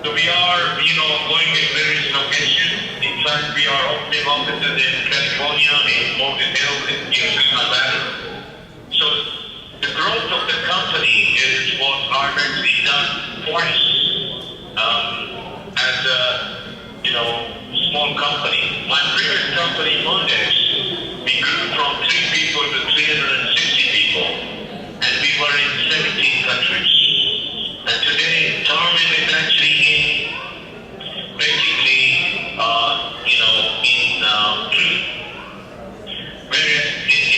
So we are, going in various locations. In fact, we are opening offices in California, in Morgan Hill, in Silicon Valley. So the growth of the company is what I've actually done twice as a, small company. My previous company, Mondex, we grew from 3 people to 360 people, and we were in 17 countries. And today, Tareen is actually in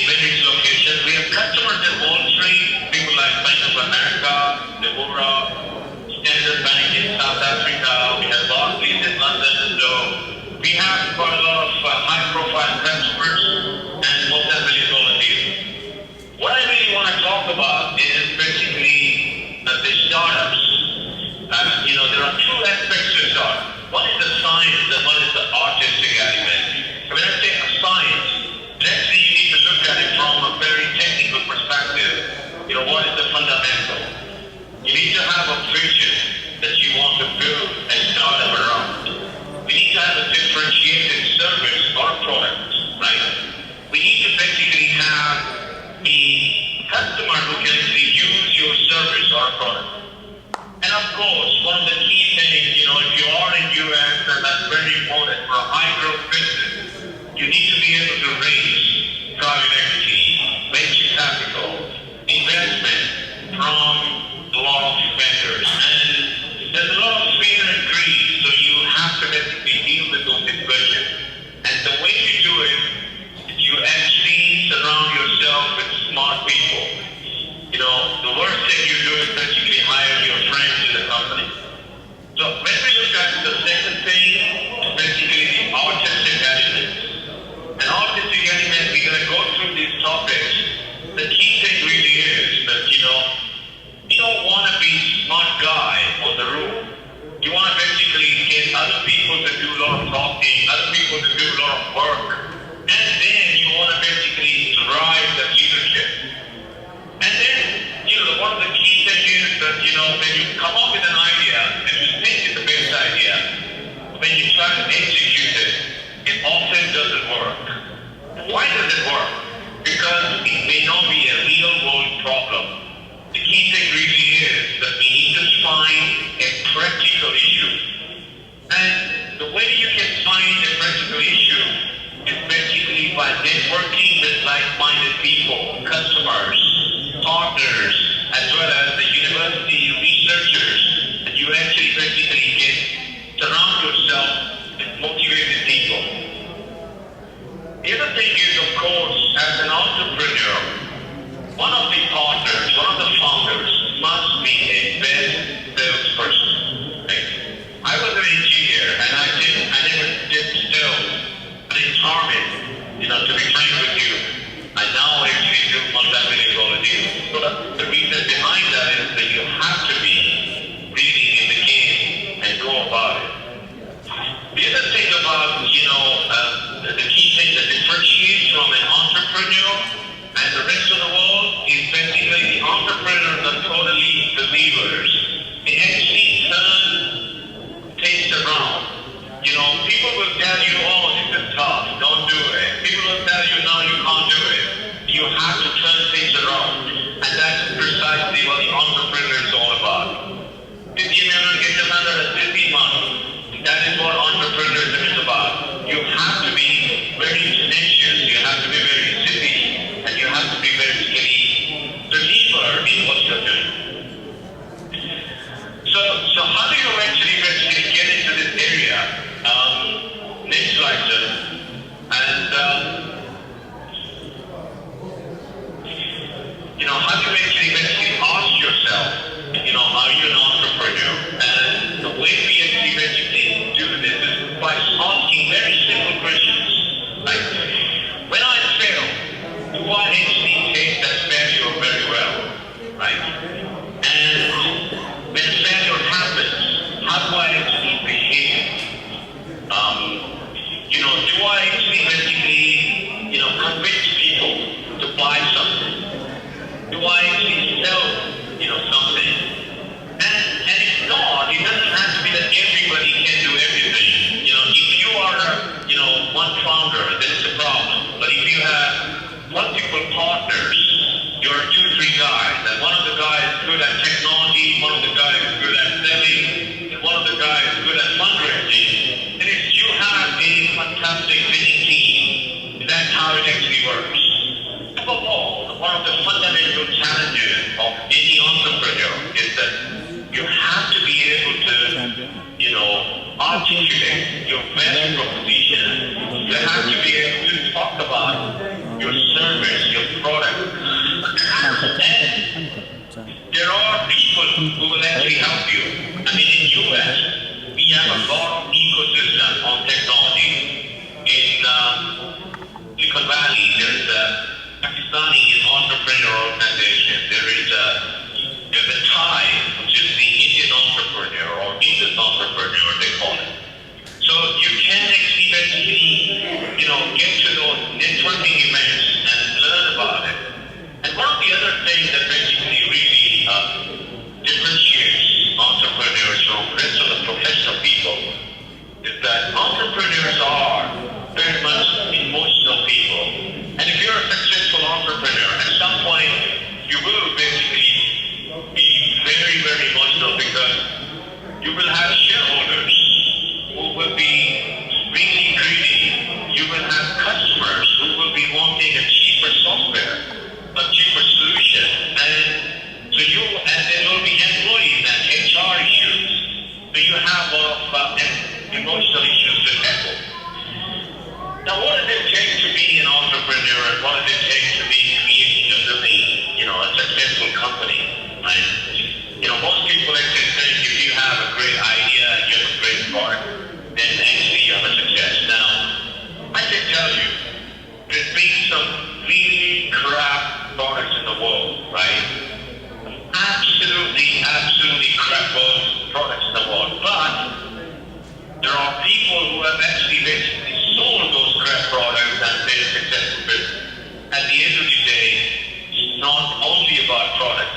various locations. We have customers in Wall Street, people like Bank of America, Standard Bank in South Africa. We have Barclays in London. So we have quite a lot of high-profile customers and multi-million-dollar deals. What I really want to talk about is basically the startups. There are 2 aspects to startup. One is the science and one is the artistic element. When I say science, actually you need to look at it from a very technical perspective. What is the fundamental? You need to have a vision that you want to build a startup around. We need to have a differentiated service or product, right? We need to basically have a customer who can actually use your service or product. And of course, one of the key things, if you are in US, and that's very important for a high growth business, you need to be able to raise private equity, venture capital, investment from a lot of vendors. And there's a lot of fear and greed, so you have to basically deal with those situations. And the way you do it, you actually surround yourself with smart people. The worst thing you do is basically hire your friends in the company. So when we look at the second thing, it's basically the artistic element. And artistic element, we're going to go through these topics. The key thing really is that, you don't want to be smart guy on the room. You want to basically get other people to do a lot of talking, other people to do a lot of work. And then you want to basically drive the leadership. And then, one of the key things is that, when you come up with an idea, and you think it's the best idea, when you try to execute it, it often doesn't work. Why does it work? Because it may not be a real world problem. The key thing really is that we need to find a practical issue. And the way you can find a practical issue is basically by networking with like-minded people, customers, partners, as well as the university researchers, and you actually basically surround yourself with motivated people. The other thing is, of course, as an entrepreneur, one of the partners, one of the founders must be a best salesperson. Right? I was an engineer, and I never did sales, but it's charming, to be frank with you. I now actually do multi-million-dollar deals. So the reason behind that is that you have to be really in the game and go about it. The other thing about, the key thing that differentiates from an entrepreneur and the rest of the world is basically the entrepreneurs are totally believers. They actually turn things around. People will tell you, oh, this is tough, don't do it. People will tell you, no, you can't do it. You have to turn things around. And that's precisely what the entrepreneur is all about. Did you never get another busy month? That is what entrepreneurship is about. You have to be very tenacious, you have to be very zippy, and you have to be very believer in what you're doing. So how do you actually get into this area? Next slide, sir. And how do you actually ask yourself, are you an entrepreneur? And the way we actually basically do this is by asking very simple questions. Like, when I fail, do I actually take that failure very well? Right? And when failure happens, how do I actually behave? Do I actually basically, convince people to buy something? Do I actually sell, something? And if not, it doesn't have to be the articulate your value proposition. You have to be able to talk about your service, your product. And there are people who will actually help you. I mean, in US, we have a lot of ecosystem on technology. In Silicon Valley, there's a Pakistani entrepreneur organization. There's a Thai, which is the Indian entrepreneur or Indus entrepreneur, they call it. So you can actually get to those networking events and learn about it. And one of the other things that basically really differentiates entrepreneurs from the rest of the professional people is that entrepreneurs are very much emotional people. And if you're a successful entrepreneur, at some point you will basically be very, very emotional because you will have shareholders who will be really greedy. You will have customers who will be wanting a cheaper software, a cheaper solution. And there will be employees and HR issues. So you have a lot of emotional issues to tackle. Now, what does it take to be an entrepreneur, and what does it take to be creating a successful company? Right? Most people actually think if you have a great idea and you have a great product, then actually you have a success. Now, I can tell you, there's been some really crap products in the world, right? Absolutely crap products in the world. But there are people who have actually basically sold those crap products and they're successful business. At the end of the day, it's not only about product,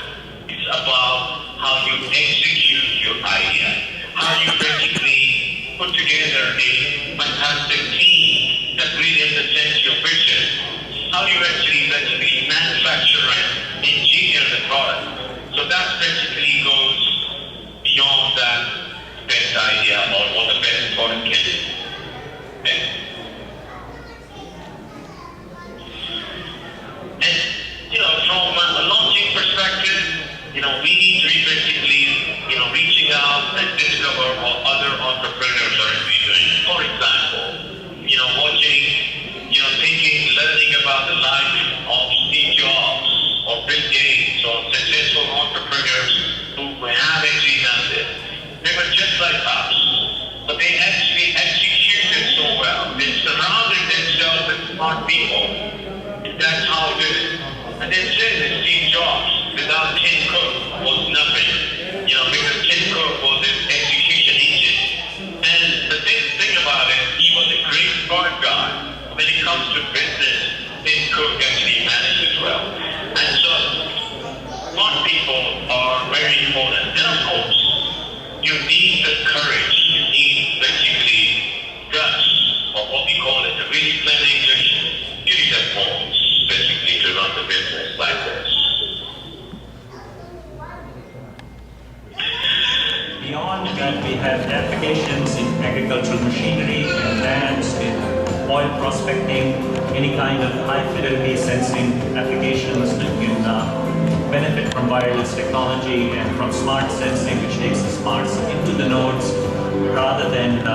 it's about how you execute your idea, how you basically put together a fantastic team that really understands your vision, how you actually manufacture and engineer the product. So that basically goes beyond that best idea or what the best product can do. Okay? And, from a launching perspective, we need to be basically, reaching out and discover what other entrepreneurs are actually doing. For example, watching, thinking, learning about the life of Steve Jobs or Bill Gates or successful entrepreneurs who have actually done this. They were just like us, but they actually executed so well. They surrounded themselves with smart people. That's how they did it. And they said that Steve Jobs, without Tim Cook, was nothing. Because Tim Cook was his execution engine. And the thing about it, he was a great product guy. When it comes to business, Tim Cook actually managed it well. And so, smart people are very important. And of course, you need the courage, you need basically guts, or what we call it, the really plain English, you need the balls, basically, to run the business like this. Beyond that, we have applications in agricultural machinery, in labs, in oil prospecting, any kind of high-fidelity sensing applications that can benefit from wireless technology and from smart sensing, which takes the smarts into the nodes rather than